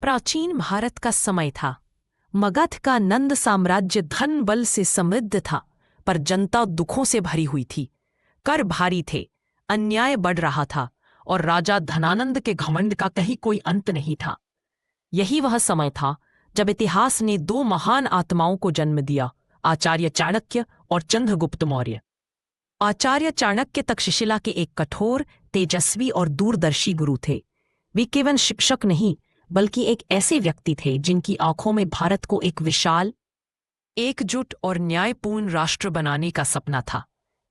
प्राचीन भारत का समय था। मगध का नंद साम्राज्य धन बल से समृद्ध था, पर जनता दुखों से भरी हुई थी। कर भारी थे, अन्याय बढ़ रहा था और राजा धनानंद के घमंड का कहीं कोई अंत नहीं था। यही वह समय था जब इतिहास ने दो महान आत्माओं को जन्म दिया, आचार्य चाणक्य और चंद्रगुप्त मौर्य। आचार्य चाणक्य तक्षशिला के एक कठोर, तेजस्वी और दूरदर्शी गुरु थे। वे केवल शिक्षक नहीं, बल्कि एक ऐसे व्यक्ति थे जिनकी आंखों में भारत को एक विशाल, एकजुट और न्यायपूर्ण राष्ट्र बनाने का सपना था।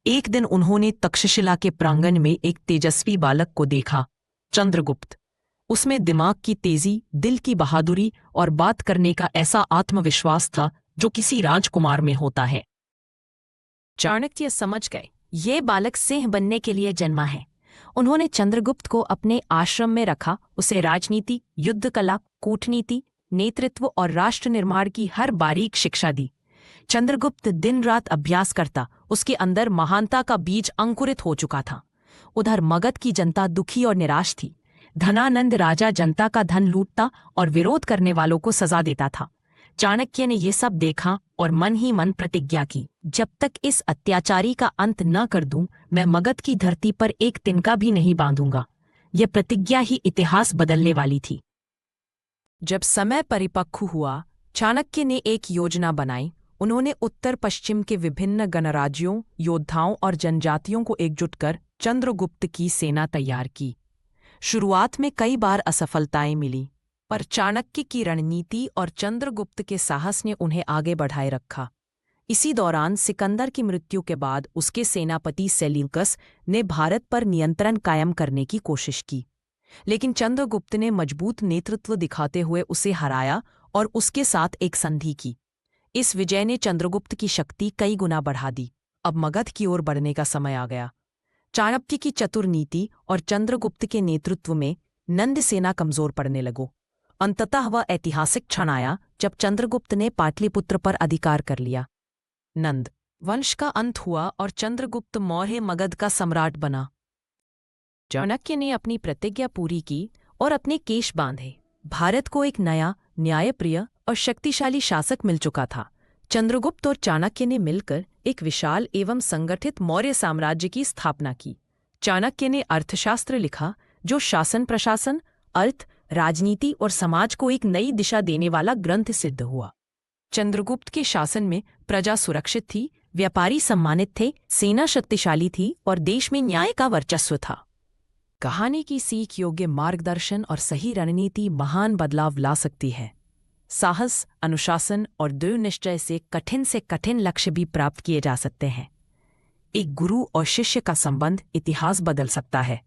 एक दिन उन्होंने तक्षशिला के प्रांगण में एक तेजस्वी बालक को देखा, चंद्रगुप्त। उसमें दिमाग की तेजी, दिल की बहादुरी और बात करने का ऐसा आत्मविश्वास था जो किसी राजकुमार में होता है। चाणक्य समझ गए, ये बालक सिंह बनने के लिए जन्मा है। उन्होंने चंद्रगुप्त को अपने आश्रम में रखा, उसे राजनीति, युद्ध कला, कूटनीति, नेतृत्व और राष्ट्र निर्माण की हर बारीक शिक्षा दी। चंद्रगुप्त दिन रात अभ्यास करता, उसके अंदर महानता का बीज अंकुरित हो चुका था। उधर मगध की जनता दुखी और निराश थी। धनानंद राजा जनता का धन लूटता और विरोध करने वालों को सजा देता था। चाणक्य ने यह सब देखा और मन ही मन प्रतिज्ञा की, जब तक इस अत्याचारी का अंत न कर दूं, मैं मगध की धरती पर एक तिनका भी नहीं बांधूंगा। यह प्रतिज्ञा ही इतिहास बदलने वाली थी। जब समय परिपक्व हुआ, चाणक्य ने एक योजना बनाई। उन्होंने उत्तर पश्चिम के विभिन्न गणराज्यों, योद्धाओं और जनजातियों को एकजुट कर चंद्रगुप्त की सेना तैयार की। शुरुआत में कई बार असफलताएं मिली, पर चाणक्य की रणनीति और चंद्रगुप्त के साहस ने उन्हें आगे बढ़ाए रखा। इसी दौरान सिकंदर की मृत्यु के बाद उसके सेनापति सेल्यूकस ने भारत पर नियंत्रण कायम करने की कोशिश की, लेकिन चंद्रगुप्त ने मजबूत नेतृत्व दिखाते हुए उसे हराया और उसके साथ एक संधि की। इस विजय ने चंद्रगुप्त की शक्ति कई गुना बढ़ा दी। अब मगध की ओर बढ़ने का समय आ गया। चाणक्य की चतुर नीति और चंद्रगुप्त के नेतृत्व में नंद सेना कमजोर पड़ने लगो। अंततः वह ऐतिहासिक क्षण आया जब चंद्रगुप्त ने पाटलिपुत्र पर अधिकार कर लिया। नंद वंश का अंत हुआ और चंद्रगुप्त मौर्य मगध का सम्राट बना। चाणक्य ने अपनी प्रतिज्ञा पूरी की और अपने केश बांधे। भारत को एक नया, न्यायप्रिय और शक्तिशाली शासक मिल चुका था। चंद्रगुप्त और चाणक्य ने मिलकर एक विशाल एवं संगठित मौर्य साम्राज्य की स्थापना की। चाणक्य ने अर्थशास्त्र लिखा, जो शासन प्रशासन, अर्थ, राजनीति और समाज को एक नई दिशा देने वाला ग्रंथ सिद्ध हुआ। चंद्रगुप्त के शासन में प्रजा सुरक्षित थी, व्यापारी सम्मानित थे, सेना शक्तिशाली थी और देश में न्याय का वर्चस्व था। कहानी की सीख योग्य मार्गदर्शन और सही रणनीति महान बदलाव ला सकती है। साहस, अनुशासन और दृढ़ निश्चय से कठिन लक्ष्य भी प्राप्त किए जा सकते हैं। एक गुरु और शिष्य का संबंध इतिहास बदल सकता है।